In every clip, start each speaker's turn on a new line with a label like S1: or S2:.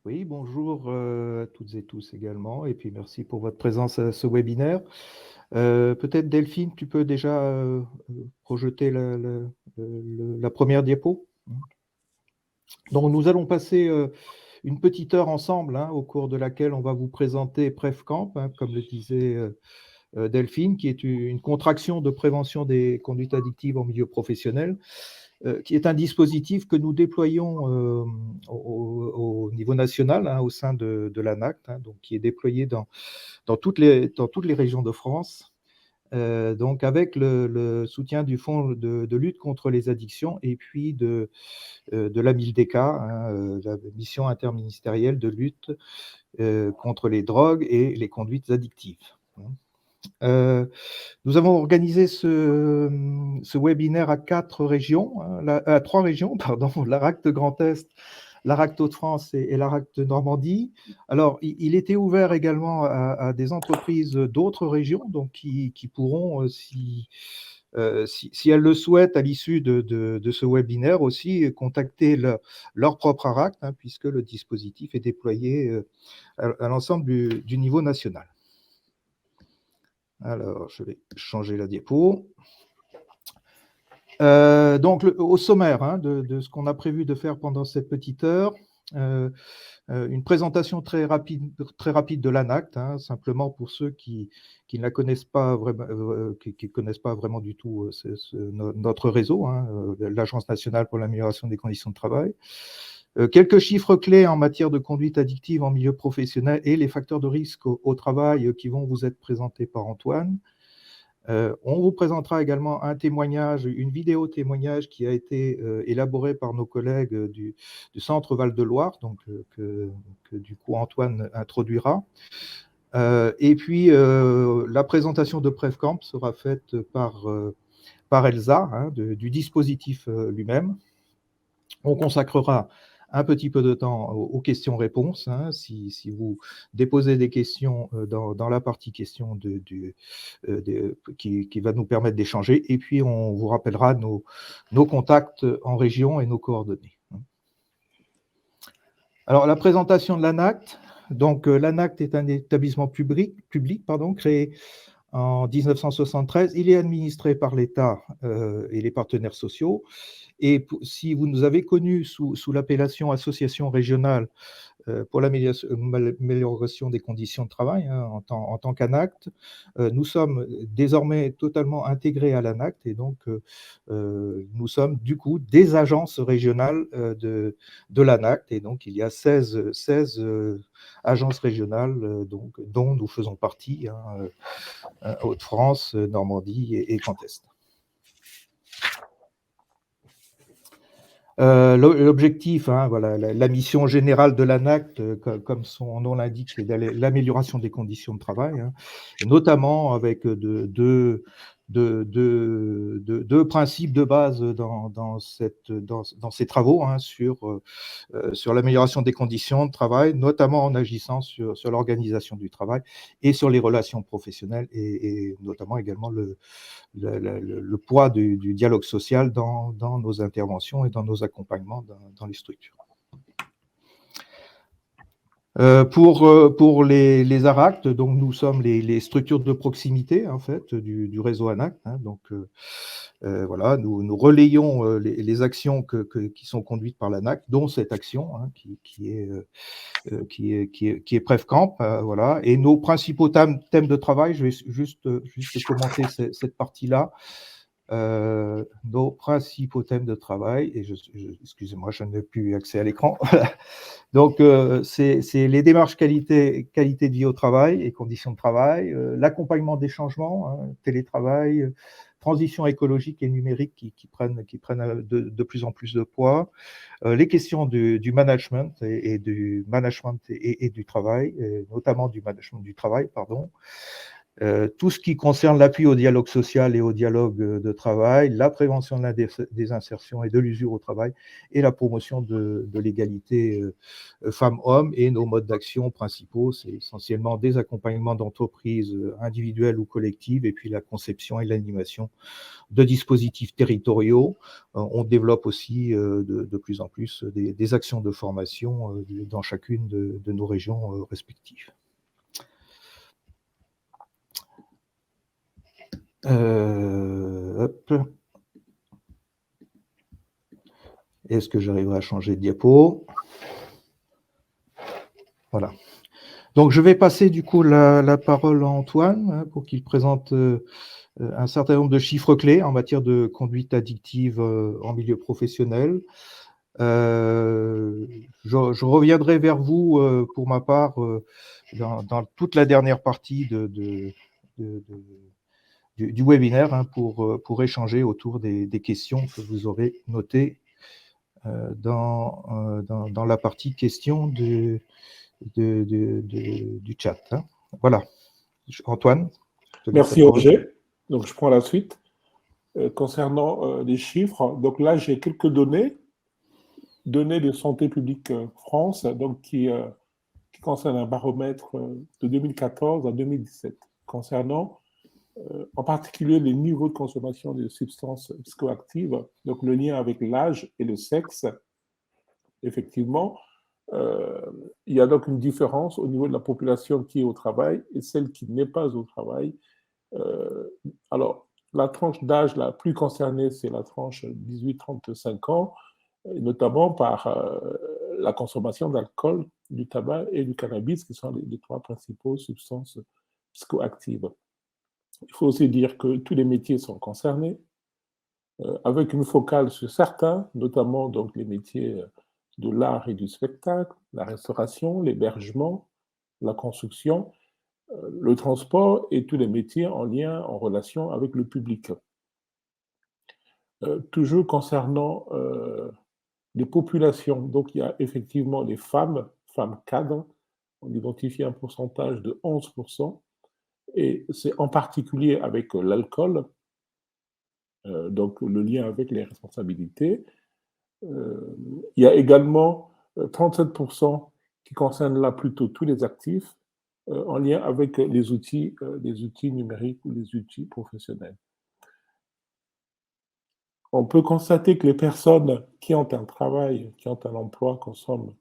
S1: Oui, bonjour à toutes et tous également, et puis merci pour votre présence à ce webinaire. Peut-être Delphine, tu peux déjà projeter la première diapo. Donc nous allons passer une petite heure ensemble, hein, au cours de laquelle on va vous présenter PrevCamp, hein, comme le disait Delphine, qui est une contraction de prévention des conduites addictives en milieu professionnel, qui est un dispositif que nous déployons au niveau national, hein, au sein de l'ANACT, hein, donc qui est déployé dans toutes les régions de France, donc avec le soutien du Fonds de lutte contre les addictions et puis de la MILDECA, hein, la mission interministérielle de lutte contre les drogues et les conduites addictives. Nous avons organisé ce webinaire à 4 régions, hein, à 3 régions, pardon, l'ARACT Grand Est, l'ARACT Hauts-de-France et l'ARACT Normandie. Alors, il était ouvert également à des entreprises d'autres régions, donc qui pourront, si elles le souhaitent, à l'issue de ce webinaire aussi, contacter leur propre ARACT, hein, puisque le dispositif est déployé à l'ensemble du niveau national. Alors, je vais changer la diapo. Donc, au sommaire, hein, de ce qu'on a prévu de faire pendant cette petite heure, une présentation très rapide de l'ANACT, hein, simplement pour ceux qui ne la connaissent pas vraiment, qui connaissent pas vraiment du tout notre réseau, hein, l'Agence nationale pour l'amélioration des conditions de travail. Quelques chiffres clés en matière de conduite addictive en milieu professionnel et les facteurs de risque au travail qui vont vous être présentés par Antoine. On vous présentera également un témoignage, une vidéo témoignage qui a été élaborée par nos collègues du Centre Val-de-Loire, donc que du coup Antoine introduira. Et puis la présentation de PrevCamp sera faite par Elsa, hein, du dispositif lui-même. On consacrera un petit peu de temps aux questions-réponses, hein, si vous déposez des questions dans la partie questions qui va nous permettre d'échanger, et puis on vous rappellera nos contacts en région et nos coordonnées. Alors, la présentation de l'ANACT. Donc, l'ANACT est un établissement public créé en 1973. Il est administré par l'État et les partenaires sociaux. Et si vous nous avez connus sous l'appellation Association régionale pour l'amélioration des conditions de travail, hein, en tant qu'ANACT, nous sommes désormais totalement intégrés à l'ANACT et donc nous sommes du coup des agences régionales de l'ANACT, et donc il y a 16 agences régionales dont nous faisons partie, hein, Hauts-de-France, Normandie et Grand Est. L'objectif, hein, voilà, la mission générale de l'ANACT, comme son nom l'indique, c'est l'amélioration des conditions de travail, hein, et notamment avec deux principes de base dans ces travaux, hein, sur l'amélioration des conditions de travail, notamment en agissant sur l'organisation du travail et sur les relations professionnelles, et notamment également le poids du dialogue social dans nos interventions et dans nos accompagnements dans les structures. Pour les ARACT, donc nous sommes les structures de proximité en fait du réseau ANACT, hein, donc voilà, nous relayons les actions qui sont conduites par l'ANACT, dont cette action, hein, qui est PrevCamp, voilà. Et nos principaux thèmes de travail, je vais juste commenter cette partie-là. Nos principaux thèmes de travail, et excusez-moi, je n'ai plus accès à l'écran. Donc, c'est les démarches qualité de vie au travail et conditions de travail, l'accompagnement des changements, hein, télétravail, transition écologique et numérique qui prennent de plus en plus de poids, les questions du management et du travail, et notamment du management du travail, pardon. tout ce qui concerne l'appui au dialogue social et au dialogue de travail, la prévention de la désinsertion et de l'usure au travail, et la promotion de l'égalité femmes-hommes. Et nos modes d'action principaux, c'est essentiellement des accompagnements d'entreprises individuelles ou collectives, et puis la conception et l'animation de dispositifs territoriaux. On développe aussi de plus en plus des actions de formation dans chacune de nos régions respectives. Hop. Est-ce que j'arriverai à changer de diapo? Voilà. Donc, je vais passer du coup la parole à Antoine pour qu'il présente un certain nombre de chiffres clés en matière de conduite addictive en milieu professionnel. Je reviendrai vers vous pour ma part dans toute la dernière partie du webinaire pour échanger autour des questions que vous aurez notées dans la partie questions du chat. Voilà. Antoine.
S2: Merci Roger. Donc je prends la suite. Concernant les chiffres, donc là j'ai quelques données de Santé publique France, donc qui concernent un baromètre de 2014 à 2017, concernant en particulier les niveaux de consommation de substances psychoactives, donc le lien avec l'âge et le sexe. Effectivement, il y a donc une différence au niveau de la population qui est au travail et celle qui n'est pas au travail. Alors, la tranche d'âge la plus concernée, c'est la tranche 18-35 ans, notamment par la consommation d'alcool, du tabac et du cannabis, qui sont les trois principaux substances psychoactives. Il faut aussi dire que tous les métiers sont concernés, avec une focale sur certains, notamment donc les métiers de l'art et du spectacle, la restauration, l'hébergement, la construction, le transport et tous les métiers en lien, en relation avec le public. Toujours concernant les populations, donc il y a effectivement les femmes cadres, on identifie un pourcentage de 11%, et c'est en particulier avec l'alcool, donc le lien avec les responsabilités. Il y a également 37% qui concernent là plutôt tous les actifs, en lien avec les outils numériques ou les outils professionnels. On peut constater que les personnes qui ont un travail, qui ont un emploi, consomment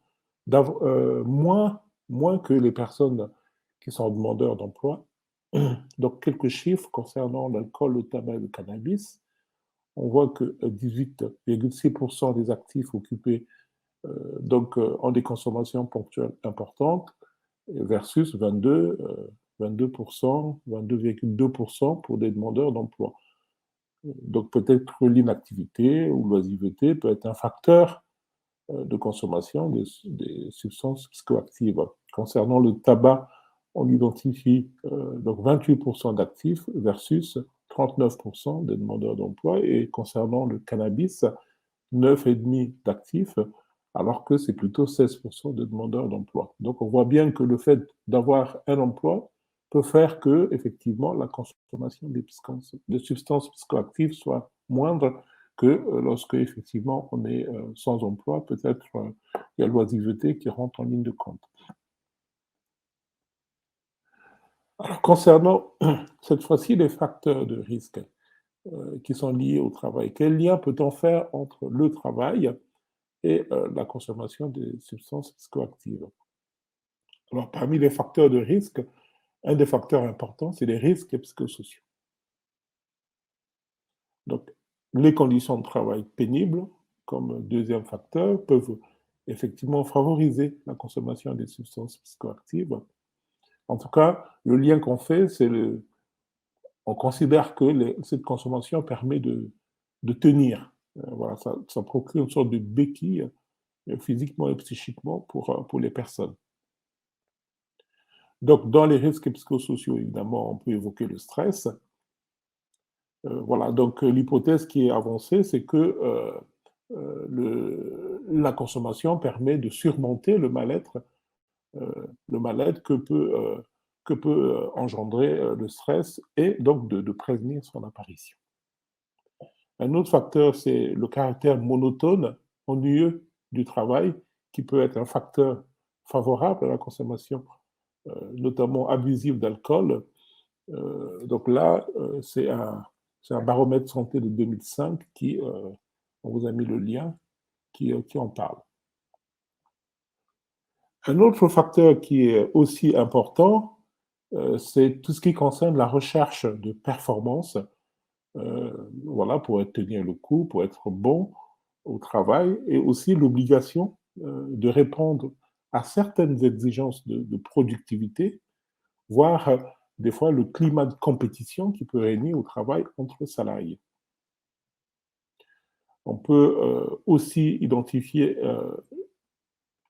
S2: moins que les personnes qui sont demandeurs d'emploi. Donc, quelques chiffres concernant l'alcool, le tabac et le cannabis. On voit que 18,6% des actifs occupés ont des consommations ponctuelles importantes, versus 22,2% pour des demandeurs d'emploi. Donc peut-être l'inactivité ou l'oisiveté peut être un facteur de consommation des substances psychoactives. Concernant le tabac, on identifie donc 28% d'actifs versus 39% des demandeurs d'emploi, et concernant le cannabis, 9,5% d'actifs, alors que c'est plutôt 16% de demandeurs d'emploi. Donc on voit bien que le fait d'avoir un emploi peut faire que, effectivement, la consommation des substances psychoactives soit moindre que lorsque, effectivement, on est sans emploi. Peut-être il y a l'oisiveté qui rentre en ligne de compte. Alors, concernant cette fois-ci les facteurs de risque qui sont liés au travail, quel lien peut-on faire entre le travail et la consommation des substances psychoactives? Alors, parmi les facteurs de risque, un des facteurs importants, c'est les risques psychosociaux. Donc, les conditions de travail pénibles, comme deuxième facteur, peuvent effectivement favoriser la consommation des substances psychoactives. En tout cas, le lien qu'on fait, c'est on considère que cette consommation permet de tenir. Voilà, ça procure une sorte de béquille physiquement et psychiquement pour les personnes. Donc, dans les risques psychosociaux, évidemment, on peut évoquer le stress. Voilà, donc l'hypothèse qui est avancée, c'est que la consommation permet de surmonter le mal-être que que peut engendrer le stress et donc de prévenir son apparition. Un autre facteur, c'est le caractère monotone, ennuyeux du travail, qui peut être un facteur favorable à la consommation, notamment abusive d'alcool. Donc là, c'est un baromètre santé de 2005 qui, on vous a mis le lien, qui en parle. Un autre facteur qui est aussi important, c'est tout ce qui concerne la recherche de performance, voilà, pour tenir le coup, pour être bon au travail, et aussi l'obligation de répondre à certaines exigences de productivité, voire des fois le climat de compétition qui peut régner au travail entre salariés. On peut aussi identifier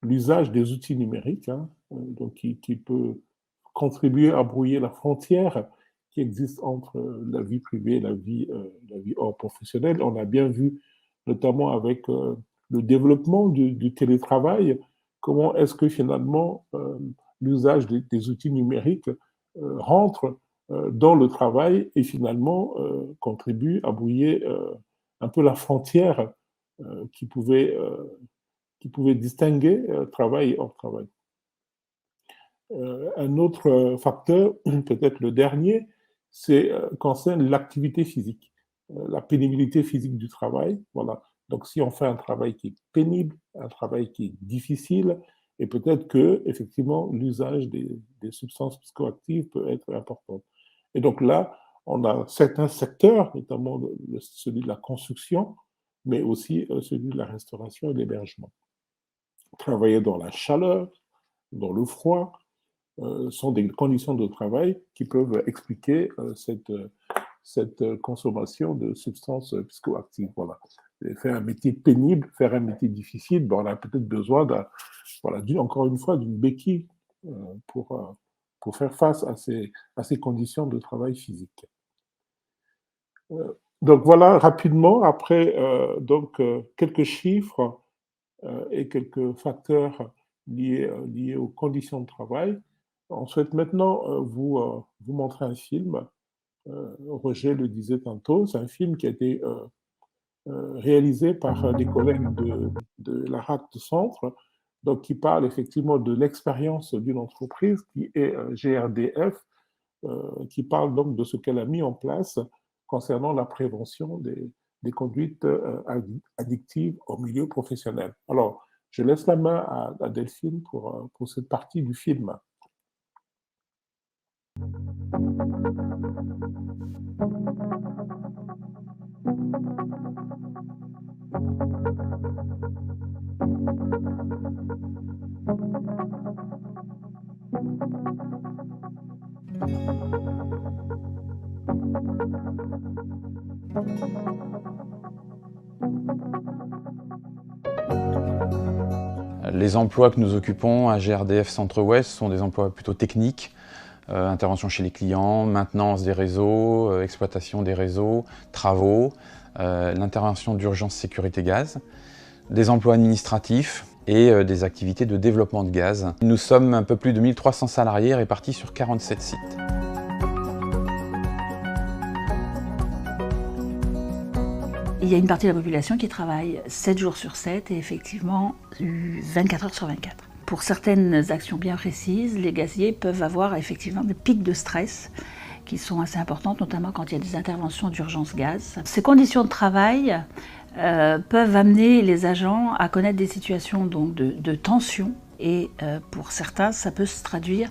S2: l'usage des outils numériques, hein, donc qui peut contribuer à brouiller la frontière qui existe entre la vie privée et la vie hors professionnelle. On a bien vu, notamment avec le développement du télétravail, comment est-ce que finalement l'usage des outils numériques rentre dans le travail et finalement contribue à brouiller un peu la frontière qui pouvait distinguer travail et hors travail. Un autre facteur, peut-être le dernier, concerne l'activité physique, la pénibilité physique du travail. Voilà. Donc, si on fait un travail qui est pénible, un travail qui est difficile, et peut-être que, effectivement, l'usage des substances psychoactives peut être important. Et donc là, on a certains secteurs, notamment celui de la construction, mais aussi celui de la restauration et de l'hébergement. Travailler dans la chaleur, dans le froid, sont des conditions de travail qui peuvent expliquer cette consommation de substances psychoactives. Voilà. Et faire un métier pénible, faire un métier difficile, ben on a peut-être besoin, voilà, encore une fois, d'une béquille pour faire face à ces conditions de travail physique. Donc voilà, rapidement, après quelques chiffres et quelques facteurs liés aux conditions de travail. On souhaite maintenant vous montrer un film. Roger le disait tantôt, c'est un film qui a été réalisé par des collègues de la RACT Centre, donc qui parle effectivement de l'expérience d'une entreprise qui est GRDF, qui parle donc de ce qu'elle a mis en place concernant la prévention des conduites addictives au milieu professionnel. Alors, je laisse la main à Delphine pour cette partie du film.
S3: Les emplois que nous occupons à GRDF Centre-Ouest sont des emplois plutôt techniques, intervention chez les clients, maintenance des réseaux, exploitation des réseaux, travaux, l'intervention d'urgence sécurité gaz, des emplois administratifs et des activités de développement de gaz. Nous sommes un peu plus de 1300 salariés répartis sur 47 sites.
S4: Il y a une partie de la population qui travaille 7 jours sur 7 et effectivement 24 heures sur 24. Pour certaines actions bien précises, les gaziers peuvent avoir effectivement des pics de stress qui sont assez importantes, notamment quand il y a des interventions d'urgence gaz. Ces conditions de travail peuvent amener les agents à connaître des situations donc, de tension et pour certains, ça peut se traduire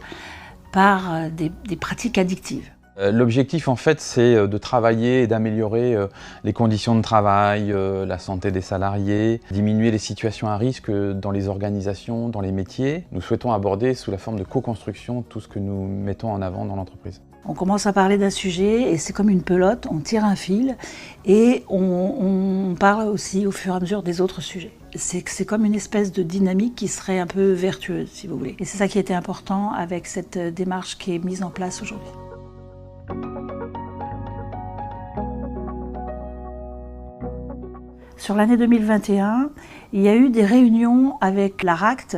S4: par des pratiques addictives.
S3: L'objectif, en fait, c'est de travailler et d'améliorer les conditions de travail, la santé des salariés, diminuer les situations à risque dans les organisations, dans les métiers. Nous souhaitons aborder sous la forme de co-construction tout ce que nous mettons en avant dans l'entreprise.
S4: On commence à parler d'un sujet et c'est comme une pelote, on tire un fil et on parle aussi au fur et à mesure des autres sujets. C'est comme une espèce de dynamique qui serait un peu vertueuse, si vous voulez. Et c'est ça qui était important avec cette démarche qui est mise en place aujourd'hui. Sur l'année 2021, il y a eu des réunions avec la RACT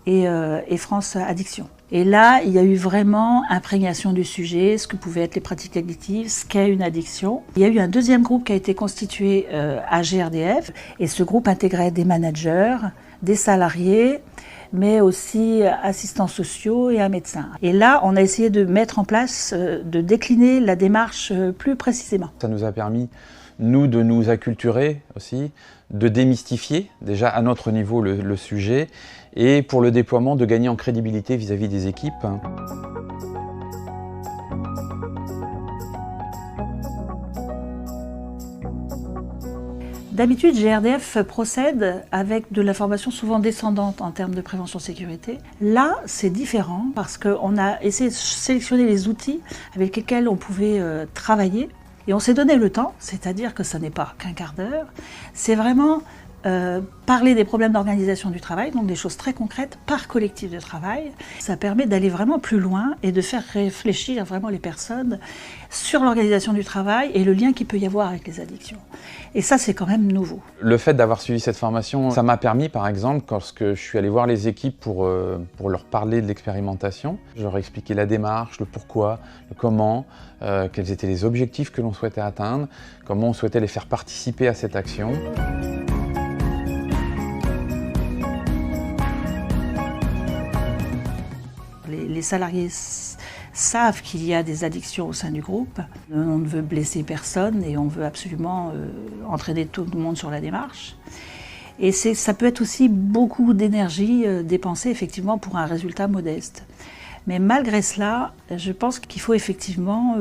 S4: et France Addiction. Et là, il y a eu vraiment imprégnation du sujet, ce que pouvaient être les pratiques addictives, ce qu'est une addiction. Il y a eu un deuxième groupe qui a été constitué à GRDF, et ce groupe intégrait des managers, des salariés, mais aussi assistants sociaux et un médecin. Et là, on a essayé de mettre en place, de décliner la démarche plus précisément.
S3: Ça nous a permis, nous, de nous acculturer aussi, de démystifier déjà à notre niveau le sujet, et pour le déploiement de gagner en crédibilité vis-à-vis des équipes.
S4: D'habitude, GRDF procède avec de l'information souvent descendante en termes de prévention-sécurité. Là, c'est différent parce qu'on a essayé de sélectionner les outils avec lesquels on pouvait travailler. Et on s'est donné le temps, c'est-à-dire que ça n'est pas qu'un quart d'heure. C'est vraiment parler des problèmes d'organisation du travail, donc des choses très concrètes par collectif de travail. Ça permet d'aller vraiment plus loin et de faire réfléchir vraiment les personnes sur l'organisation du travail et le lien qu'il peut y avoir avec les addictions. Et ça, c'est quand même nouveau.
S3: Le fait d'avoir suivi cette formation, ça m'a permis, par exemple, lorsque je suis allé voir les équipes pour leur parler de l'expérimentation, je leur ai expliqué la démarche, le pourquoi, le comment, quels étaient les objectifs que l'on souhaitait atteindre, comment on souhaitait les faire participer à cette action.
S4: Les salariés savent qu'il y a des addictions au sein du groupe. On ne veut blesser personne et on veut absolument entraîner tout le monde sur la démarche. Et ça peut être aussi beaucoup d'énergie dépensée effectivement pour un résultat modeste. Mais malgré cela, je pense qu'il faut effectivement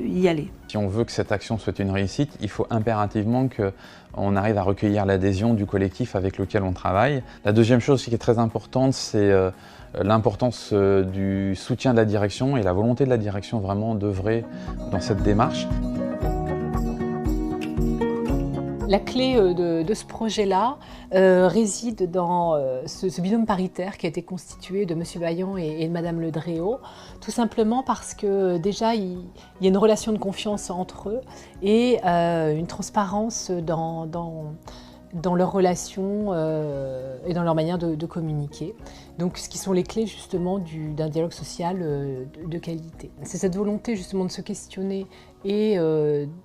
S4: y aller.
S3: Si on veut que cette action soit une réussite, il faut impérativement qu'on arrive à recueillir l'adhésion du collectif avec lequel on travaille. La deuxième chose qui est très importante, c'est l'importance du soutien de la direction et la volonté de la direction vraiment d'œuvrer dans cette démarche.
S5: La clé de ce projet-là réside dans ce binôme paritaire qui a été constitué de M. Vaillant et de Mme Le Dréau, tout simplement parce que déjà il y a une relation de confiance entre eux et une transparence dans leur relation et dans leur manière de communiquer. Donc ce qui sont les clés justement d'un dialogue social de qualité. C'est cette volonté justement de se questionner et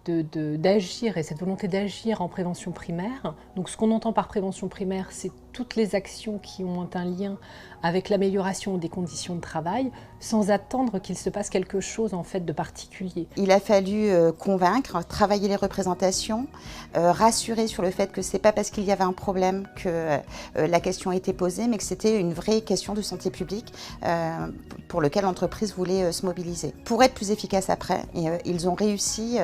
S5: d'agir, et cette volonté d'agir en prévention primaire. Donc ce qu'on entend par prévention primaire, c'est toutes les actions qui ont un lien avec l'amélioration des conditions de travail, sans attendre qu'il se passe quelque chose en fait de particulier.
S6: Il a fallu convaincre, travailler les représentations, rassurer sur le fait que c'est pas parce qu'il y avait un problème que la question a été posée, mais que c'était une vraie question de santé publique pour laquelle l'entreprise voulait se mobiliser. Pour être plus efficace après, ils ont réussi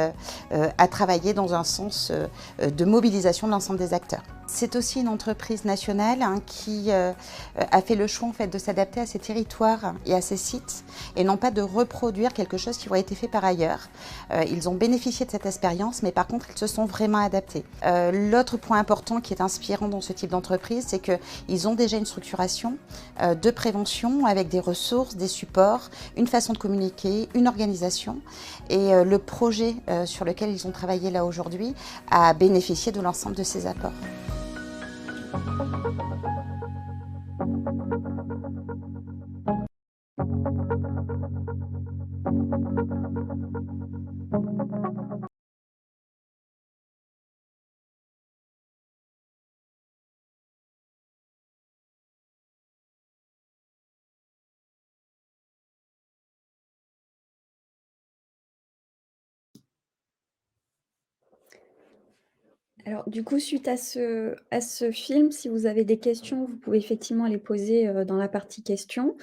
S6: à travailler dans un sens de mobilisation de l'ensemble des acteurs. C'est aussi une entreprise nationale qui a fait le choix en fait, de s'adapter à ses territoires et à ses sites et non pas de reproduire quelque chose qui aurait été fait par ailleurs. Ils ont bénéficié de cette expérience, mais par contre, ils se sont vraiment adaptés. L'autre point important qui est inspirant dans ce type d'entreprise, c'est qu'ils ont déjà une structuration de prévention avec des ressources, des supports, une façon de communiquer, une organisation. Et le projet sur lequel ils ont travaillé là aujourd'hui a bénéficié de l'ensemble de ces apports.
S7: Alors du coup, suite à ce film, si vous avez des questions, vous pouvez effectivement les poser, dans la partie questions.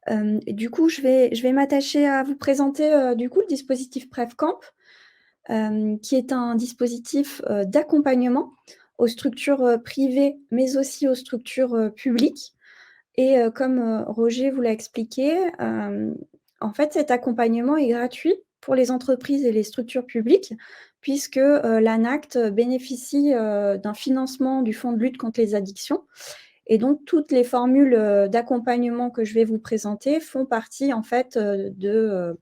S7: Et du coup, je vais m'attacher à vous présenter, du coup, le dispositif PrevCamp, qui est un dispositif, d'accompagnement aux structures, privées, mais aussi aux structures, publiques. Et comme, Roger vous l'a expliqué, en fait, cet accompagnement est gratuit pour les entreprises et les structures publiques puisque, l'ANACT bénéficie, d'un financement du Fonds de lutte contre les addictions et donc toutes les formules, d'accompagnement que je vais vous présenter font partie en fait, de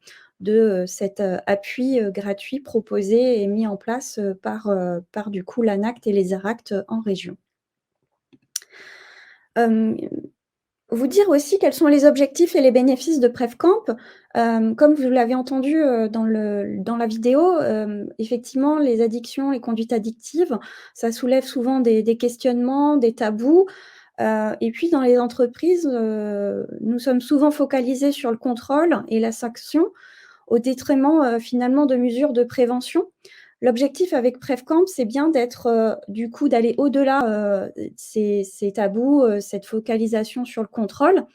S7: cet, appui, gratuit proposé et mis en place, par du coup l'ANACT et les ARACT en région. vous dire aussi quels sont les objectifs et les bénéfices de PrevCamp. Comme vous l'avez entendu, dans la vidéo, effectivement, les addictions, les conduites addictives, ça soulève souvent des questionnements, des tabous. Et puis dans les entreprises, nous sommes souvent focalisés sur le contrôle et la sanction au détriment, finalement de mesures de prévention. L'objectif avec PrevCamp, c'est bien d'être, du coup, d'aller au-delà, ces tabous, cette focalisation sur le contrôle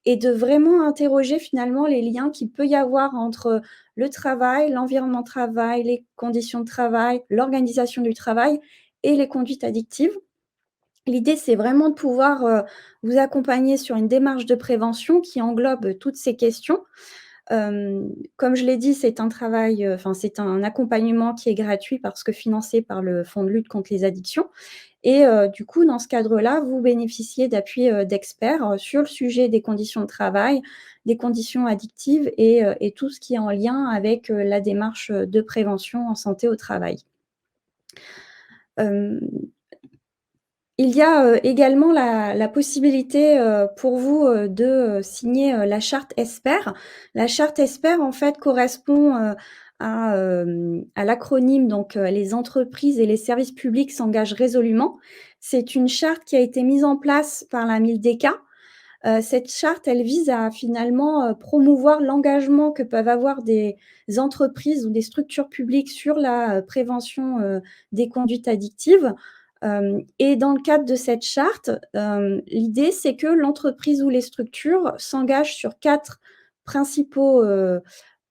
S7: et de vraiment interroger finalement les liens qu'il peut y avoir entre le travail, l'environnement de travail, les conditions de travail, l'organisation du travail et les conduites addictives. L'idée, c'est vraiment de pouvoir, vous accompagner sur une démarche de prévention qui englobe toutes ces questions. Comme je l'ai dit, c'est un travail, enfin, c'est un accompagnement qui est gratuit parce que financé par le Fonds de lutte contre les addictions et du coup, dans ce cadre-là, vous bénéficiez d'appui, d'experts, sur le sujet des conditions de travail, des conditions addictives et tout ce qui est en lien avec, la démarche, de prévention en santé au travail. Hem Il y a, également la possibilité, pour vous, de, signer, la charte ESPER. La charte ESPER, en fait, correspond, à l'acronyme donc, les entreprises et les services publics s'engagent résolument. C'est une charte qui a été mise en place par la MILDECA. Cette charte, elle vise à finalement, promouvoir l'engagement que peuvent avoir des entreprises ou des structures publiques sur la, prévention, des conduites addictives. Et dans le cadre de cette charte, l'idée, c'est que l'entreprise ou les structures s'engagent sur 4 principaux,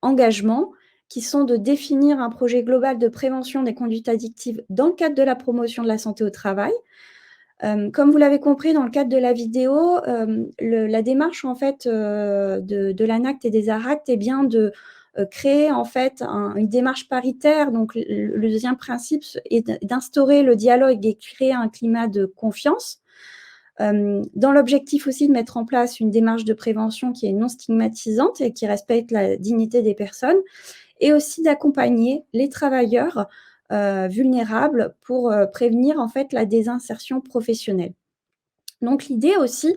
S7: engagements qui sont de définir un projet global de prévention des conduites addictives dans le cadre de la promotion de la santé au travail. Comme vous l'avez compris dans le cadre de la vidéo, la démarche en fait, de l'ANACT et des ARACT est bien de, créer en fait une démarche paritaire. Donc le deuxième principe est d'instaurer le dialogue et créer un climat de confiance. Dans l'objectif aussi de mettre en place une démarche de prévention qui est non stigmatisante et qui respecte la dignité des personnes et aussi d'accompagner les travailleurs, vulnérables pour, prévenir en fait la désinsertion professionnelle. Donc l'idée aussi,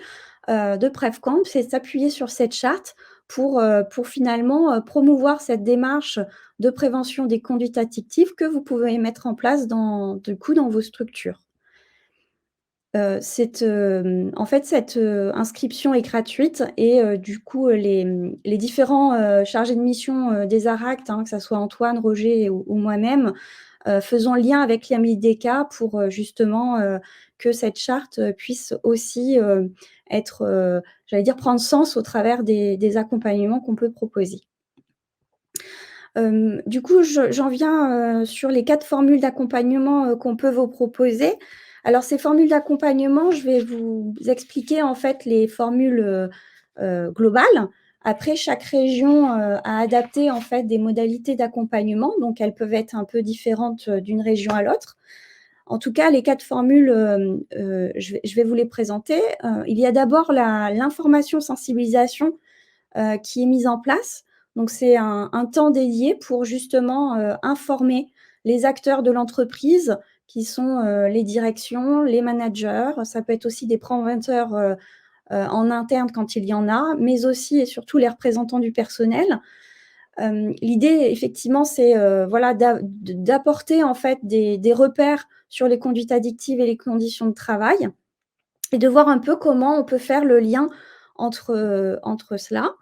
S7: de PrevCamp, c'est de s'appuyer sur cette charte pour finalement, promouvoir cette démarche de prévention des conduites addictives que vous pouvez mettre en place dans vos structures. En fait, cette, inscription est gratuite et du coup, les différents, chargés de mission, des ARACT, hein, que ça soit Antoine, Roger ou moi-même, faisons le lien avec l'AMIDECA pour, justement, que cette charte, puisse aussi, être, j'allais dire prendre sens au travers des accompagnements qu'on peut proposer. Du coup, j'en viens, sur les 4 formules d'accompagnement, qu'on peut vous proposer. Alors ces formules d'accompagnement, je vais vous expliquer en fait les formules, globales. Après, chaque région, a adapté en fait des modalités d'accompagnement, donc elles peuvent être un peu différentes, d'une région à l'autre. En tout cas, les 4 formules, je vais vous les présenter. Il y a d'abord l'information sensibilisation, qui est mise en place. Donc c'est un temps dédié pour justement, informer les acteurs de l'entreprise qui sont, les directions, les managers. Ça peut être aussi des promoteurs, en interne quand il y en a, mais aussi et surtout les représentants du personnel. L'idée effectivement, c'est, voilà, d'apporter en fait des repères sur les conduites addictives et les conditions de travail et de voir un peu comment on peut faire le lien entre cela.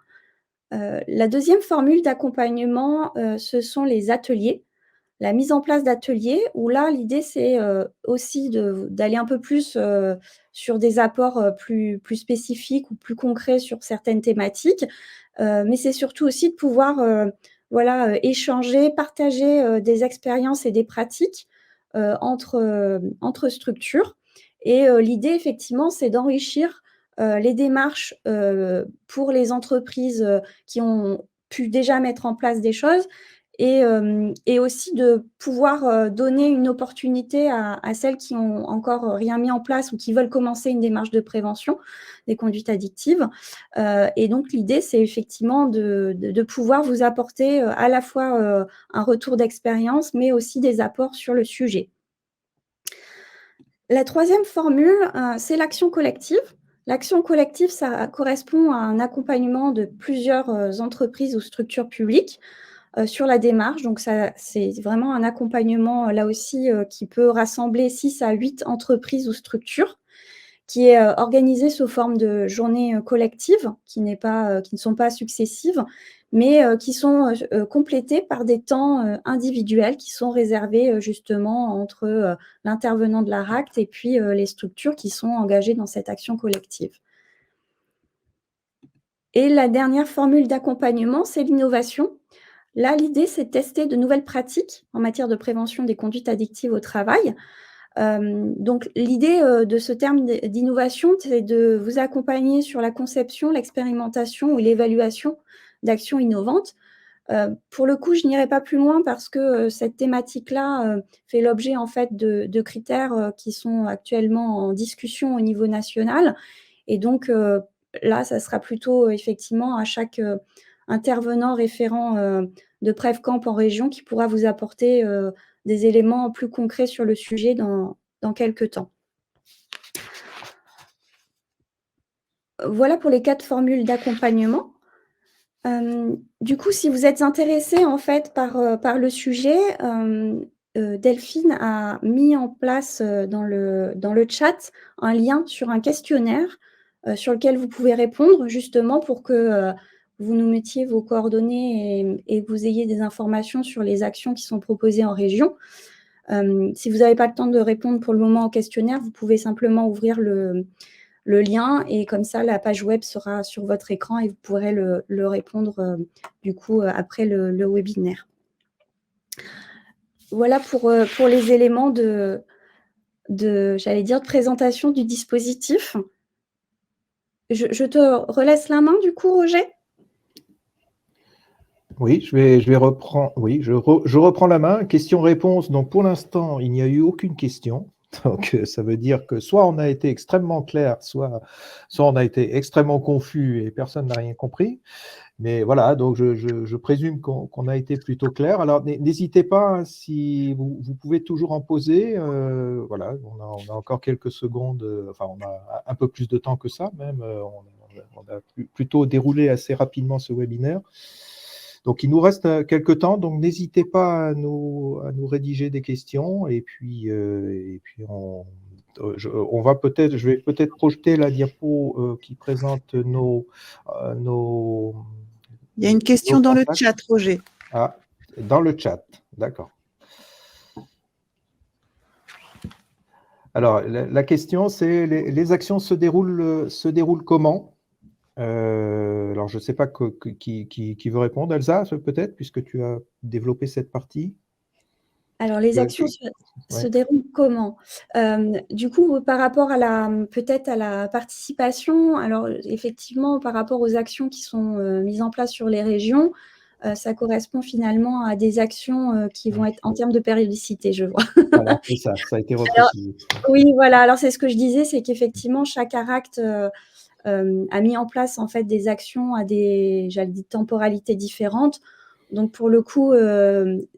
S7: La deuxième formule d'accompagnement, ce sont les ateliers. La mise en place d'ateliers où là, l'idée, c'est, aussi d'aller un peu plus, sur des apports, plus spécifiques ou plus concrets sur certaines thématiques. Mais c'est surtout aussi de pouvoir, voilà, échanger, partager, des expériences et des pratiques, entre structures et l'idée effectivement, c'est d'enrichir, les démarches, pour les entreprises, qui ont pu déjà mettre en place des choses et aussi de pouvoir, donner une opportunité à celles qui ont encore rien mis en place ou qui veulent commencer une démarche de prévention des conduites addictives. Et donc l'idée, c'est effectivement de pouvoir vous apporter, à la fois, un retour d'expérience, mais aussi des apports sur le sujet. La troisième formule, c'est l'action collective. L'action collective, ça correspond à un accompagnement de plusieurs entreprises ou structures publiques sur la démarche. Donc, c'est vraiment un accompagnement, là aussi, qui peut rassembler 6 à 8 entreprises ou structures, qui est organisé sous forme de journées collectives, qui ne sont pas successives, mais qui sont complétées par des temps individuels qui sont réservés justement entre l'intervenant de la RACT et puis les structures qui sont engagées dans cette action collective. Et la dernière formule d'accompagnement, c'est l'innovation. Là, l'idée, c'est de tester de nouvelles pratiques en matière de prévention des conduites addictives au travail. Donc l'idée de ce terme d'innovation, c'est de vous accompagner sur la conception, l'expérimentation ou l'évaluation d'actions innovantes. Pour le coup, je n'irai pas plus loin parce que cette thématique-là fait l'objet en fait de critères qui sont actuellement en discussion au niveau national. Et donc là, ça sera plutôt effectivement à chaque intervenant référent de PrevCamp en région qui pourra vous apporter des éléments plus concrets sur le sujet dans quelques temps. Voilà pour les 4 formules d'accompagnement. Du coup, si vous êtes intéressé en fait par le sujet, Delphine a mis en place dans le chat un lien sur un questionnaire sur lequel vous pouvez répondre justement pour que vous nous mettiez vos coordonnées et vous ayez des informations sur les actions qui sont proposées en région. Si vous n'avez pas le temps de répondre pour le moment au questionnaire, vous pouvez simplement ouvrir le lien et comme ça, la page web sera sur votre écran et vous pourrez le répondre du coup après le webinaire. Voilà pour les éléments j'allais dire, de présentation du dispositif. Je te relaisse la main du coup, Roger ?
S1: Oui, je vais reprendre. Oui, je reprends la main. Question-réponse. Donc, pour l'instant, il n'y a eu aucune question. Donc, ça veut dire que soit on a été extrêmement clair, soit on a été extrêmement confus et personne n'a rien compris. Mais voilà, donc je présume qu'on a été plutôt clair. Alors, n'hésitez pas, si vous pouvez toujours en poser. Voilà, on a encore quelques secondes. Enfin, on a un peu plus de temps que ça même. On a plutôt déroulé assez rapidement ce webinaire. Donc, il nous reste quelques temps, donc n'hésitez pas à nous rédiger des questions et puis je vais peut-être projeter la diapo qui présente nos.
S8: Il y a une question dans le chat, Roger.
S1: Ah, dans le chat, d'accord. Alors, la question, c'est les actions se déroulent comment ? Alors, je ne sais pas qui veut répondre. Elsa, peut-être, puisque tu as développé cette partie.
S7: Alors, les actions se déroulent comment ? Du coup, par rapport peut-être à la participation, alors effectivement, par rapport aux actions qui sont mises en place sur les régions, ça correspond finalement à des actions qui vont être en termes de périodicité, je vois.
S1: Voilà, c'est ça, ça a été reprécisé.
S7: Oui, voilà. Alors, c'est ce que je disais, c'est qu'effectivement, chaque ARACT a mis en place en fait des actions à des temporalités différentes. Donc pour le coup,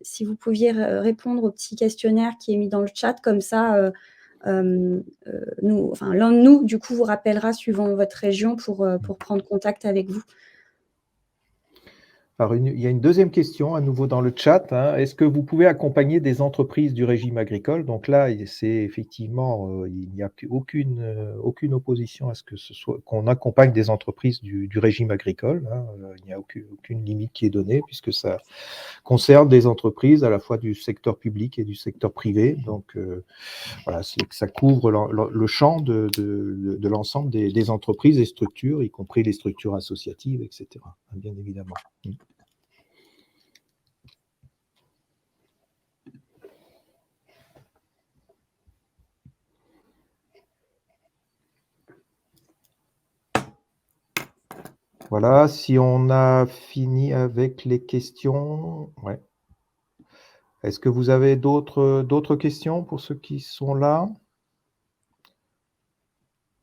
S7: si vous pouviez répondre au petit questionnaire qui est mis dans le chat, comme ça, l'un de nous, du coup, vous rappellera suivant votre région pour prendre contact avec vous.
S1: Alors, il y a une deuxième question à nouveau dans le chat. Hein. Est-ce que vous pouvez accompagner des entreprises du régime agricole ? Donc là, c'est effectivement, il n'y a aucune opposition à ce que ce soit qu'on accompagne des entreprises du régime agricole. Hein. Il n'y a aucune limite qui est donnée puisque ça concerne des entreprises à la fois du secteur public et du secteur privé. Donc voilà, ça couvre le champ de l'ensemble des entreprises et structures, y compris les structures associatives, etc. Bien évidemment. Voilà, si on a fini avec les questions, ouais. Est-ce que vous avez d'autres questions pour ceux qui sont là ?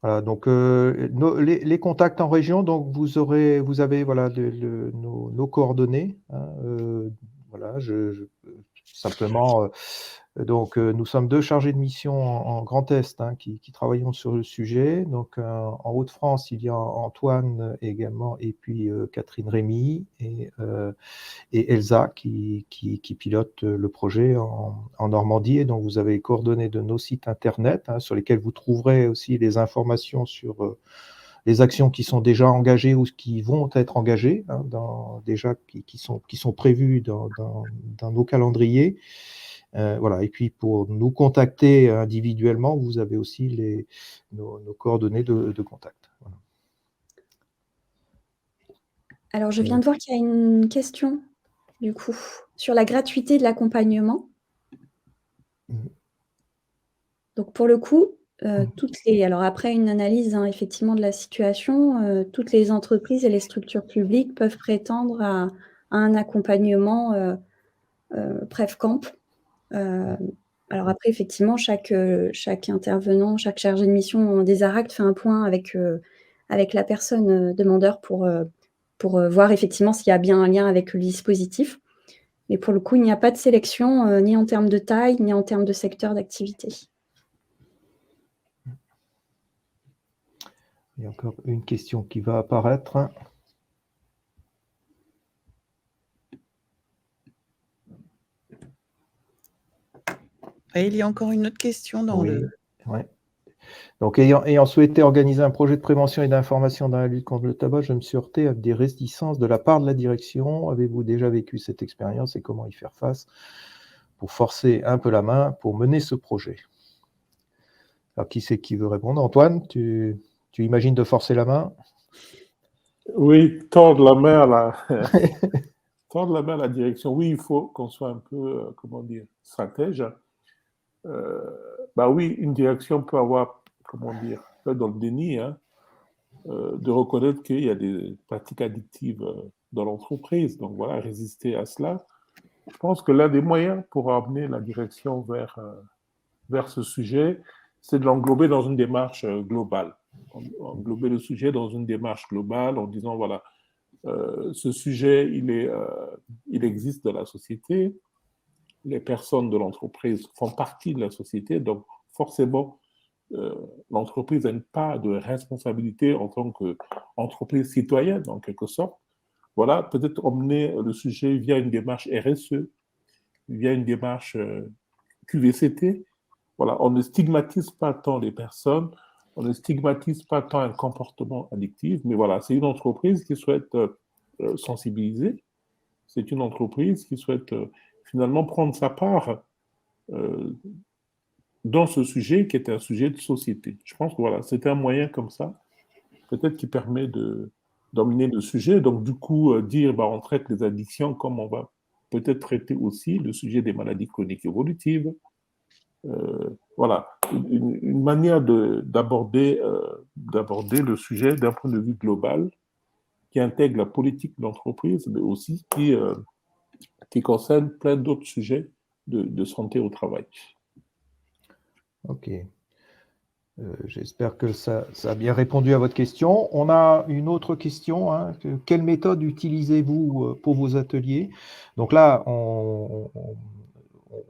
S1: Voilà, donc les contacts en région, donc vous avez voilà nos coordonnées. Hein, voilà, simplement Donc, nous sommes 2 chargés de mission en Grand Est qui travaillons sur le sujet. Donc, en Hauts-de-France, il y a Antoine également, et puis Catherine Rémy et Elsa qui pilote le projet en Normandie. Et donc, vous avez les coordonnées de nos sites internet sur lesquels vous trouverez aussi les informations sur les actions qui sont déjà engagées ou qui vont être engagées, déjà qui sont prévues dans nos calendriers. Voilà. Et puis pour nous contacter individuellement, vous avez aussi nos coordonnées de contact. Voilà.
S7: Alors, je viens de voir qu'il y a une question, du coup, sur la gratuité de l'accompagnement. Donc, pour le coup, alors après une analyse effectivement de la situation, toutes les entreprises et les structures publiques peuvent prétendre à un accompagnement PrefCamp. Alors après, effectivement, chaque intervenant, chaque chargé de mission des ARACT fait un point avec la personne demandeur pour voir effectivement s'il y a bien un lien avec le dispositif. Mais pour le coup, il n'y a pas de sélection ni en termes de taille, ni en termes de secteur d'activité.
S1: Il y a encore une question qui va apparaître.
S8: Et il y a encore une autre question dans le...
S1: Ouais. Donc, ayant souhaité organiser un projet de prévention et d'information dans la lutte contre le tabac, je me suis heurté à des réticences de la part de la direction. Avez-vous déjà vécu cette expérience et comment y faire face pour forcer un peu la main pour mener ce projet? Alors, qui c'est qui veut répondre? Antoine, tu imagines de forcer la main?
S2: Oui, tordre la main à la direction. Oui, il faut qu'on soit un peu, stratège. Oui, une direction peut avoir, peut être dans le déni, de reconnaître qu'il y a des pratiques addictives dans l'entreprise. Donc voilà, résister à cela. Je pense que l'un des moyens pour amener la direction vers ce sujet, c'est de l'englober dans une démarche globale. Englober le sujet dans une démarche globale en disant, voilà, ce sujet, il existe dans la société, les personnes de l'entreprise font partie de la société, donc forcément, l'entreprise a une part de responsabilité en tant qu'entreprise citoyenne, en quelque sorte. Voilà, peut-être emmener le sujet via une démarche RSE, via une démarche QVCT. Voilà, on ne stigmatise pas tant les personnes, on ne stigmatise pas tant un comportement addictif, mais voilà, c'est une entreprise qui souhaite sensibiliser, c'est une entreprise qui souhaite finalement prendre sa part dans ce sujet qui est un sujet de société. Je pense que voilà, c'est un moyen comme ça, peut-être qui permet d'emmener le sujet. Donc du coup, on traite les addictions comme on va peut-être traiter aussi le sujet des maladies chroniques évolutives. Voilà, une manière d'aborder le sujet d'un point de vue global qui intègre la politique de l'entreprise, mais aussi qui concerne plein d'autres sujets de santé au travail.
S1: Ok. J'espère que ça a bien répondu à votre question. On a une autre question. Quelle méthode utilisez-vous pour vos ateliers? Donc là,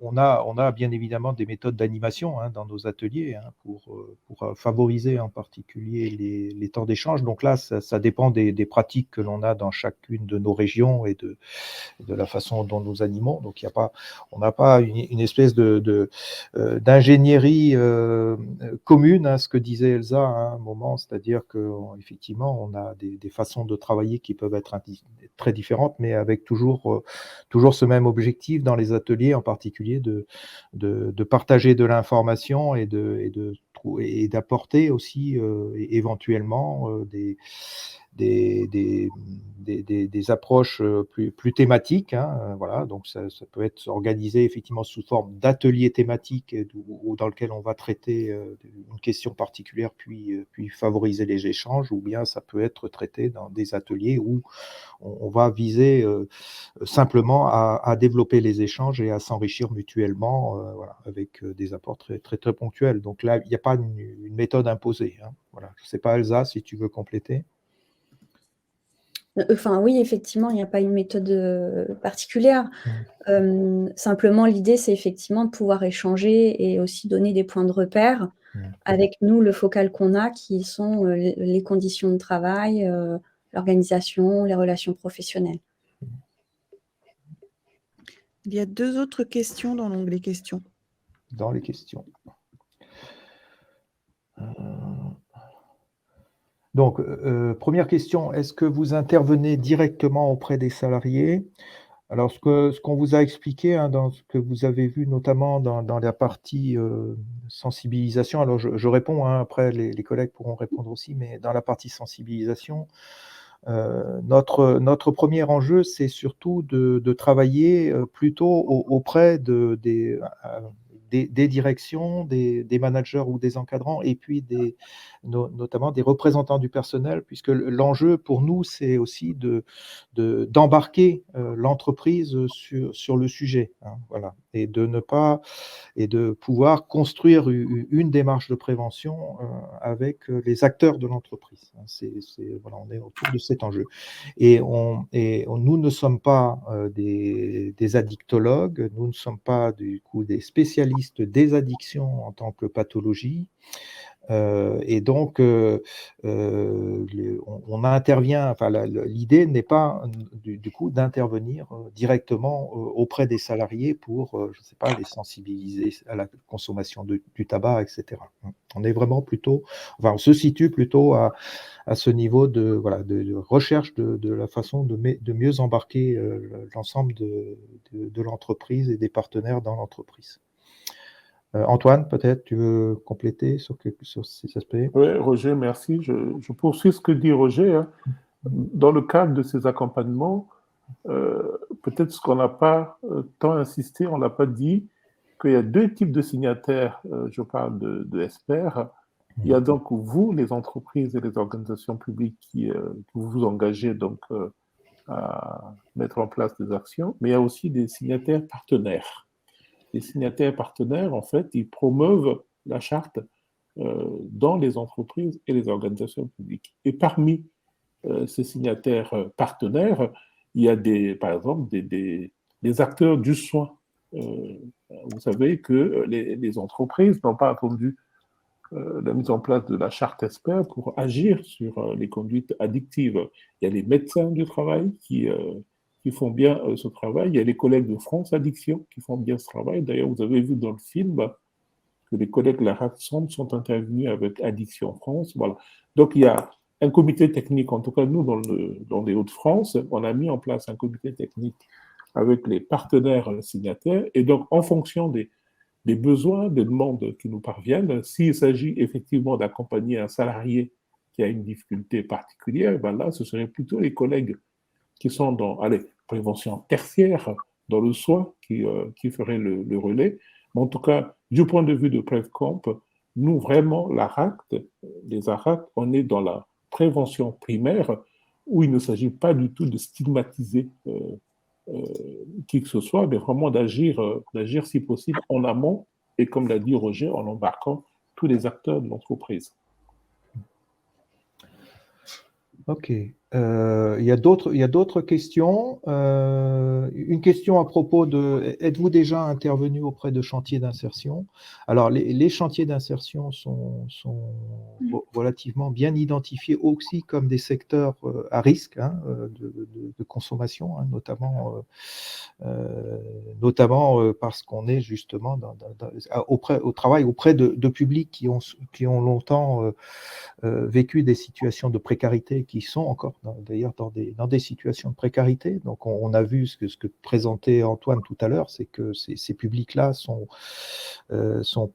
S1: on a bien évidemment des méthodes d'animation dans nos ateliers pour favoriser en particulier les temps d'échange. Donc là, ça dépend des pratiques que l'on a dans chacune de nos régions et de la façon dont nous animons. Donc on n'a pas une espèce d'ingénierie commune, ce que disait Elsa à un moment, c'est-à-dire qu'effectivement, on a des façons de travailler qui peuvent être très différentes, mais avec toujours ce même objectif dans les ateliers, en particulier de partager de l'information et d'apporter aussi éventuellement des approches plus thématiques. Voilà, donc ça peut être organisé effectivement sous forme d'ateliers thématiques ou dans lequel on va traiter une question particulière puis favoriser les échanges, ou bien ça peut être traité dans des ateliers où on va viser simplement à développer les échanges et à s'enrichir mutuellement voilà, avec des apports très, très, très ponctuels. Donc là, il n'y a pas une méthode imposée. Voilà. Je ne sais pas, Elsa, si tu veux compléter.
S7: Enfin, oui, effectivement, il n'y a pas une méthode particulière. Simplement, l'idée, c'est effectivement de pouvoir échanger et aussi donner des points de repère avec nous, le focal qu'on a, qui sont les conditions de travail, l'organisation, les relations professionnelles.
S8: Il y a 2 autres questions dans l'onglet questions.
S1: Dans les questions. Donc, première question, est-ce que vous intervenez directement auprès des salariés? Alors, ce qu'on vous a expliqué, hein, dans ce que vous avez vu, notamment dans la partie sensibilisation, alors je réponds, hein, après les collègues pourront répondre aussi, mais dans la partie sensibilisation, notre premier enjeu, c'est surtout de travailler plutôt auprès des directions, des managers ou des encadrants, et puis notamment des représentants du personnel, puisque l'enjeu pour nous, c'est aussi d'embarquer l'entreprise sur le sujet, hein, voilà, et de pouvoir construire une démarche de prévention avec les acteurs de l'entreprise. Voilà, on est autour de cet enjeu. Et nous ne sommes pas des addictologues, nous ne sommes pas du coup des spécialistes des addictions en tant que pathologie. Et donc, on intervient, enfin, l'idée n'est pas du coup d'intervenir directement auprès des salariés pour, je ne sais pas, les sensibiliser à la consommation du tabac, etc. On est vraiment plutôt, enfin, on se situe plutôt à ce niveau de recherche de la façon de mieux embarquer l'ensemble de l'entreprise et des partenaires dans l'entreprise. Antoine, peut-être tu veux compléter sur ces aspects?
S2: Oui, Roger, merci. Je poursuis ce que dit Roger, hein. Dans le cadre de ces accompagnements, peut-être ce qu'on n'a pas tant insisté, on n'a pas dit qu'il y a 2 types de signataires, je parle de experts. Il y a donc vous, les entreprises et les organisations publiques qui vous engagez donc à mettre en place des actions, mais il y a aussi des signataires partenaires. Les signataires partenaires, en fait, ils promeuvent la charte dans les entreprises et les organisations publiques. Et parmi ces signataires partenaires, il y a par exemple des acteurs du soin. Vous savez que les entreprises n'ont pas attendu la mise en place de la charte ESPER pour agir sur les conduites addictives. Il y a les médecins du travail qui font bien ce travail. Il y a les collègues de France Addiction qui font bien ce travail. D'ailleurs, vous avez vu dans le film que les collègues de la RATSOM sont intervenus avec Addiction France. Voilà. Donc, il y a un comité technique, en tout cas nous, dans les Hauts-de-France, on a mis en place un comité technique avec les partenaires signataires. Et donc, en fonction des besoins, des demandes qui nous parviennent, s'il s'agit effectivement d'accompagner un salarié qui a une difficulté particulière, ben là, ce seraient plutôt les collègues qui sont dans prévention tertiaire, dans le soin, qui feraient le relais. Mais en tout cas, du point de vue de PrevComp, nous, vraiment, les ARACT, on est dans la prévention primaire, où il ne s'agit pas du tout de stigmatiser qui que ce soit, mais vraiment d'agir si possible en amont, et comme l'a dit Roger, en embarquant tous les acteurs de l'entreprise.
S1: Ok. Il y a d'autres questions. Une question à propos de, êtes-vous déjà intervenu auprès de chantiers d'insertion? Alors, les chantiers d'insertion sont relativement bien identifiés aussi comme des secteurs à risque, hein, de consommation, hein, notamment parce qu'on est justement au travail auprès de publics qui ont longtemps vécu des situations de précarité, qui sont encore d'ailleurs dans des situations de précarité. Donc on a vu ce que présentait Antoine tout à l'heure, c'est que ces publics-là sont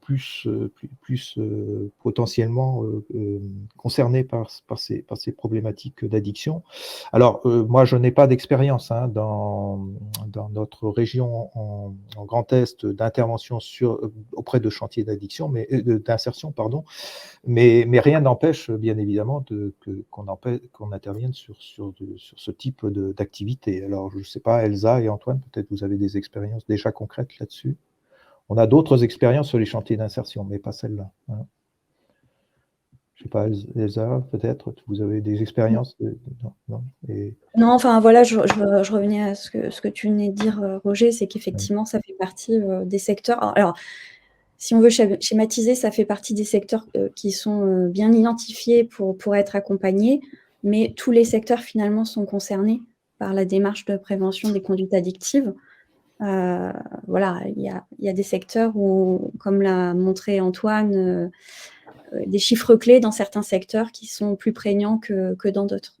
S1: plus potentiellement concernés par ces problématiques d'addiction. Alors moi je n'ai pas d'expérience, hein, dans notre région en Grand Est d'intervention auprès de chantiers d'addiction, mais d'insertion, pardon, mais rien n'empêche bien évidemment qu'on intervienne sur ce type d'activité. Alors, je ne sais pas, Elsa et Antoine, peut-être vous avez des expériences déjà concrètes là-dessus. – On a d'autres expériences sur les chantiers d'insertion, mais pas celle-là. Hein. Je sais pas, Elsa, peut-être, vous avez des expériences non,
S7: Non, enfin voilà, je revenais à ce que tu venais de dire, Roger, c'est qu'effectivement, ça fait partie des secteurs. Alors, si on veut schématiser, ça fait partie des secteurs qui sont bien identifiés pour être accompagnés, mais tous les secteurs finalement sont concernés par la démarche de prévention des conduites addictives. Voilà, il y a des secteurs où, comme l'a montré Antoine, des chiffres clés dans certains secteurs qui sont plus prégnants que dans d'autres.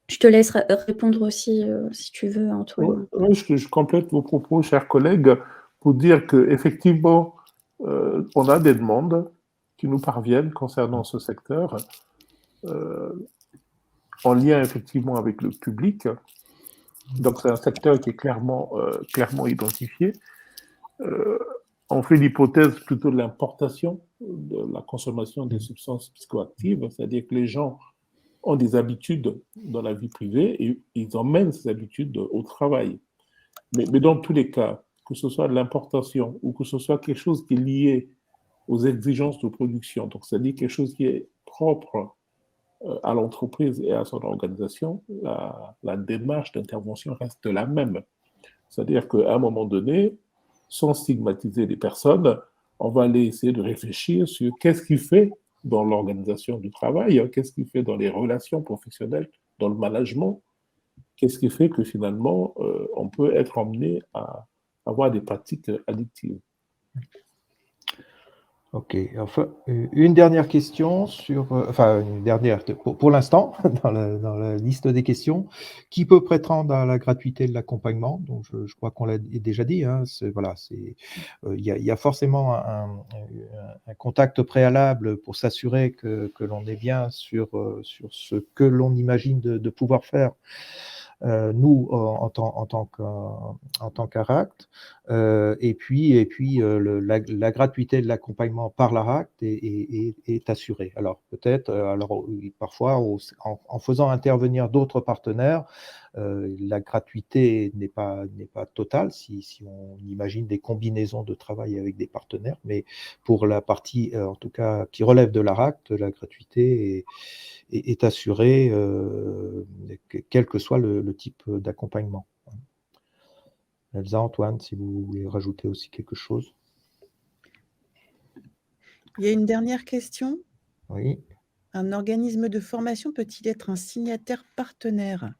S7: Je te laisse répondre aussi, si tu veux, Antoine.
S2: Oui, je complète vos propos, chers collègues, pour dire qu'effectivement, on a des demandes qui nous parviennent concernant ce secteur, en lien effectivement avec le public. Donc c'est un secteur qui est clairement identifié. On fait l'hypothèse plutôt de l'importation de la consommation des substances psychoactives, c'est-à-dire que les gens ont des habitudes dans la vie privée et ils emmènent ces habitudes au travail. Mais dans tous les cas, que ce soit de l'importation ou que ce soit quelque chose qui est lié aux exigences de production, donc c'est-à-dire quelque chose qui est propre à l'entreprise et à son organisation, la démarche d'intervention reste la même. C'est-à-dire qu'à un moment donné, sans stigmatiser les personnes, on va aller essayer de réfléchir sur qu'est-ce qui fait dans l'organisation du travail, qu'est-ce qui fait dans les relations professionnelles, dans le management, qu'est-ce qui fait que finalement, on peut être emmené à avoir des pratiques addictives.
S1: Ok, enfin, une dernière question enfin une dernière pour l'instant dans la liste des questions. Qui peut prétendre à la gratuité de l'accompagnement? Donc je crois qu'on l'a déjà dit, hein, il y a forcément un contact préalable pour s'assurer que l'on est bien sur ce que l'on imagine de pouvoir faire. Nous, en tant qu'ARACT, et puis la gratuité de l'accompagnement par l'ARACT est assurée. Alors peut-être, parfois en faisant intervenir d'autres partenaires, la gratuité n'est pas totale si on imagine des combinaisons de travail avec des partenaires, mais pour la partie, en tout cas, qui relève de l'ARACT, la gratuité est assurée, quel que soit le type d'accompagnement. Elsa, Antoine, si vous voulez rajouter aussi quelque chose.
S8: Il y a une dernière question.
S1: Oui.
S8: Un organisme de formation peut-il être un signataire partenaire?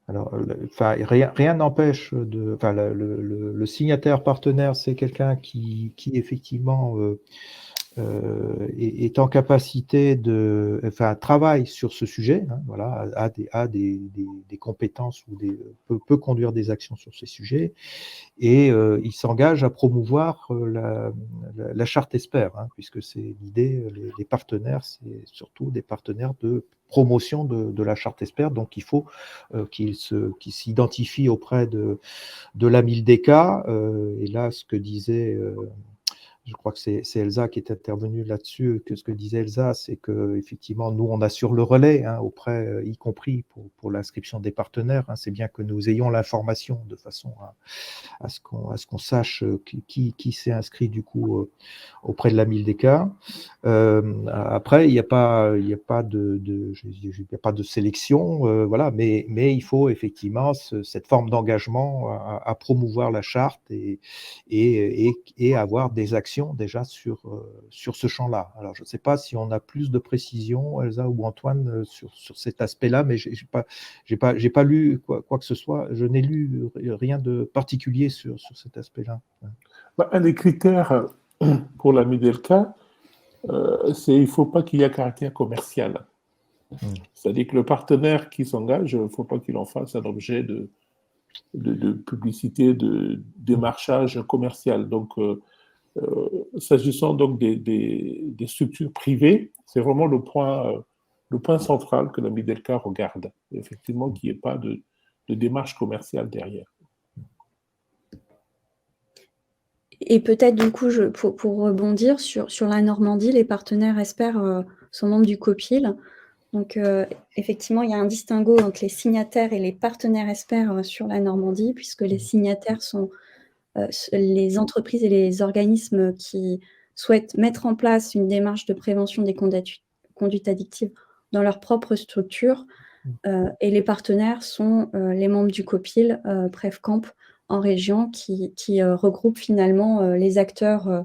S1: Alors, rien n'empêche le signataire partenaire, c'est quelqu'un qui effectivement est en capacité travaille sur ce sujet, hein, voilà, a des compétences ou peut conduire des actions sur ces sujets, et il s'engage à promouvoir la charte ESPER, hein, puisque c'est l'idée, les partenaires, c'est surtout des partenaires de promotion de la charte ESPER, donc il faut qu'ils s'identifient auprès de la MILDECA, et là, ce que disait je crois que c'est Elsa qui est intervenue là-dessus, que ce que disait Elsa, c'est qu'effectivement, nous, on assure le relais, hein, auprès, y compris pour l'inscription des partenaires, hein, c'est bien que nous ayons l'information de façon à ce qu'on sache qui s'est inscrit du coup auprès de la MILDECA. Après, il n'y a pas de sélection, voilà, mais il faut effectivement cette forme d'engagement à promouvoir la charte et avoir des actions déjà sur ce champ-là. Alors, je ne sais pas si on a plus de précision, Elsa ou Antoine, sur cet aspect-là, mais j'ai pas lu quoi que ce soit. Je n'ai lu rien de particulier sur cet aspect-là.
S2: Un des critères pour la MILDECA, c'est qu'il ne faut pas qu'il y ait un caractère commercial. C'est-à-dire que le partenaire qui s'engage, il ne faut pas qu'il en fasse un objet de publicité, de démarchage commercial. Donc, s'agissant donc des structures privées, c'est vraiment le point central que la MILDECA regarde. Effectivement, qu'il n'y ait pas de démarche commerciale derrière.
S7: Et peut-être du coup, pour rebondir sur la Normandie, les partenaires ESPER sont membres du COPIL. Donc effectivement, il y a un distinguo entre les signataires et les partenaires ESPER sur la Normandie, puisque les signataires sont les entreprises et les organismes qui souhaitent mettre en place une démarche de prévention des conduites addictives dans leur propre structure. Et les partenaires sont les membres du COPIL, PrevCamp, en région, qui regroupent finalement les acteurs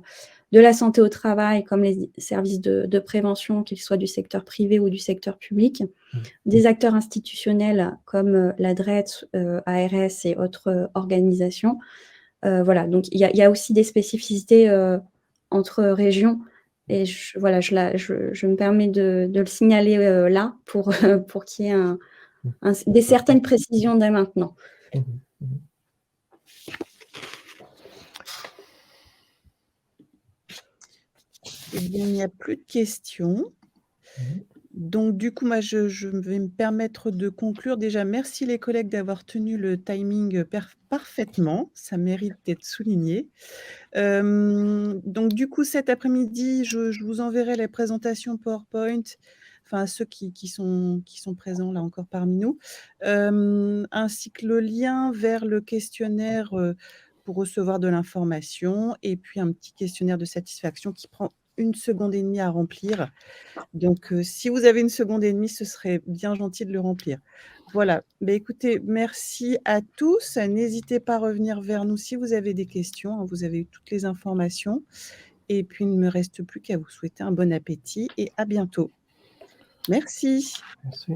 S7: de la santé au travail, comme les services de prévention, qu'ils soient du secteur privé ou du secteur public, des acteurs institutionnels comme la DREET, ARS et autres organisations. Voilà, donc il y a aussi des spécificités entre régions. Et je me permets de le signaler là pour qu'il y ait des certaines précisions dès maintenant.
S8: Eh bien, il n'y a plus de questions. Donc, du coup, moi, je vais me permettre de conclure. Déjà, merci les collègues d'avoir tenu le timing parfaitement. Ça mérite d'être souligné. Donc, du coup, cet après-midi, je vous enverrai les présentations PowerPoint, enfin, ceux qui sont présents là encore parmi nous, ainsi que le lien vers le questionnaire pour recevoir de l'information, et puis un petit questionnaire de satisfaction qui prend 1 seconde et demie à remplir. Donc, si vous avez 1 seconde et demie, ce serait bien gentil de le remplir. Voilà. Bah, écoutez, merci à tous. N'hésitez pas à revenir vers nous si vous avez des questions, hein. Vous avez eu toutes les informations. Et puis, il ne me reste plus qu'à vous souhaiter un bon appétit et à bientôt. Merci.
S1: Merci.